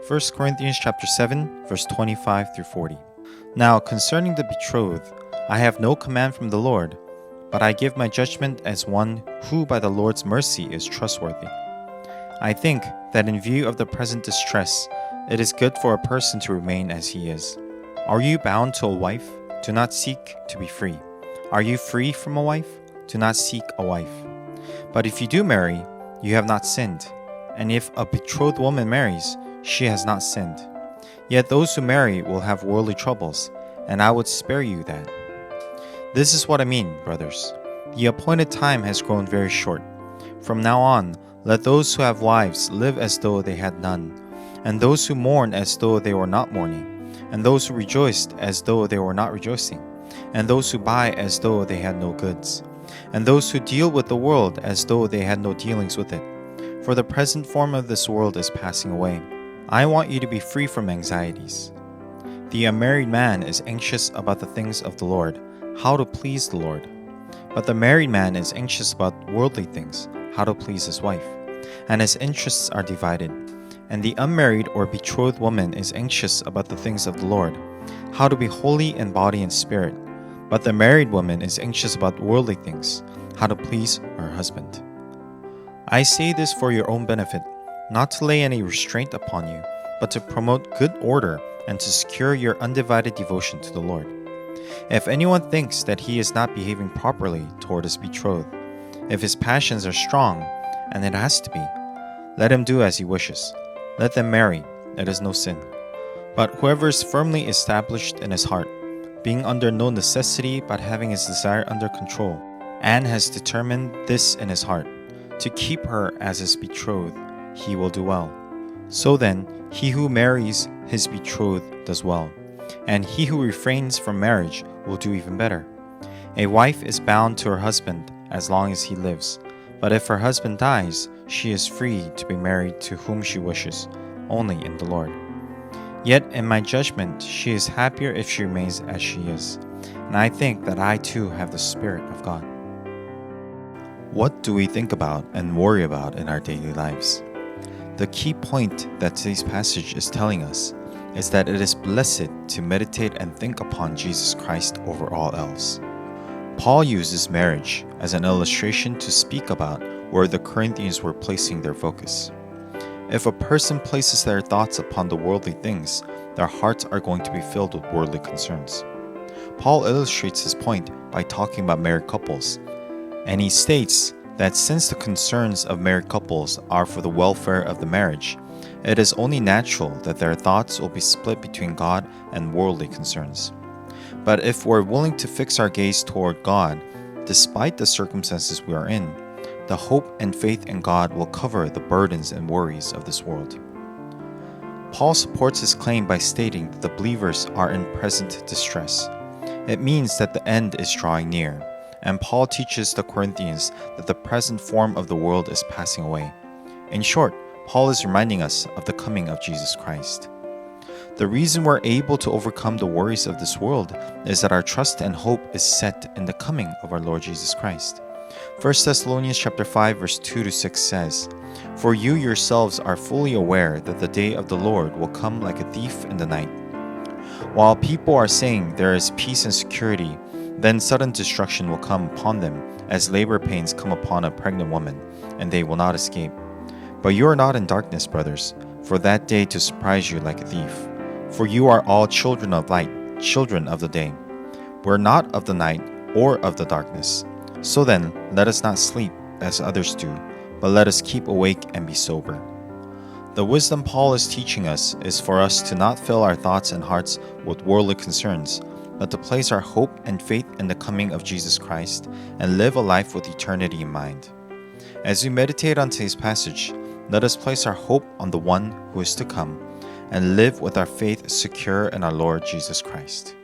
1 Corinthians chapter 7, verse 25 through 40. Now concerning the betrothed, I have no command from the Lord, but I give my judgment as one who by the Lord's mercy is trustworthy. I think that in view of the present distress, it is good for a person to remain as he is. Are you bound to a wife? Do not seek to be free. Are you free from a wife? Do not seek a wife. But if you do marry, you have not sinned. And if a betrothed woman marries, she has not sinned. Yet those who marry will have worldly troubles, and I would spare you that. This is what I mean, brothers. The appointed time has grown very short. From now on, let those who have wives live as though they had none, and those who mourn as though they were not mourning, and those who rejoiced as though they were not rejoicing, and those who buy as though they had no goods, and those who deal with the world as though they had no dealings with it. For the present form of this world is passing away. I want you to be free from anxieties. The unmarried man is anxious about the things of the Lord, how to please the Lord. But the married man is anxious about worldly things, how to please his wife, and his interests are divided. And the unmarried or betrothed woman is anxious about the things of the Lord, how to be holy in body and spirit. But the married woman is anxious about worldly things, how to please her husband. I say this for your own benefit, not to lay any restraint upon you, but to promote good order and to secure your undivided devotion to the Lord. If anyone thinks that he is not behaving properly toward his betrothed, if his passions are strong, and it has to be, let him do as he wishes. Let them marry, it is no sin. But whoever is firmly established in his heart, being under no necessity but having his desire under control, and has determined this in his heart, to keep her as his betrothed, he will do well. So then, he who marries his betrothed does well, and he who refrains from marriage will do even better. A wife is bound to her husband as long as he lives, but if her husband dies, she is free to be married to whom she wishes, only in the Lord. Yet in my judgment, she is happier if she remains as she is, and I think that I too have the Spirit of God. What do we think about and worry about in our daily lives? The key point that today's passage is telling us is that it is blessed to meditate and think upon Jesus Christ over all else. Paul uses marriage as an illustration to speak about where the Corinthians were placing their focus. If a person places their thoughts upon the worldly things, their hearts are going to be filled with worldly concerns. Paul illustrates his point by talking about married couples, and he states that since the concerns of married couples are for the welfare of the marriage, it is only natural that their thoughts will be split between God and worldly concerns. But if we're willing to fix our gaze toward God, despite the circumstances we are in, the hope and faith in God will cover the burdens and worries of this world. Paul supports his claim by stating that the believers are in present distress. It means that the end is drawing near, and Paul teaches the Corinthians that the present form of the world is passing away. In short, Paul is reminding us of the coming of Jesus Christ. The reason we're able to overcome the worries of this world is that our trust and hope is set in the coming of our Lord Jesus Christ. 1 Thessalonians chapter 5 verse 2 to 6 says, "For you yourselves are fully aware that the day of the Lord will come like a thief in the night. While people are saying there is peace and security, then sudden destruction will come upon them as labor pains come upon a pregnant woman, and they will not escape. But you are not in darkness, brothers, for that day to surprise you like a thief. For you are all children of light, children of the day. We are not of the night or of the darkness. So then, let us not sleep as others do, but let us keep awake and be sober." The wisdom Paul is teaching us is for us to not fill our thoughts and hearts with worldly concerns, but to place our hope and faith in the coming of Jesus Christ and live a life with eternity in mind. As we meditate on today's passage, let us place our hope on the one who is to come and live with our faith secure in our Lord Jesus Christ.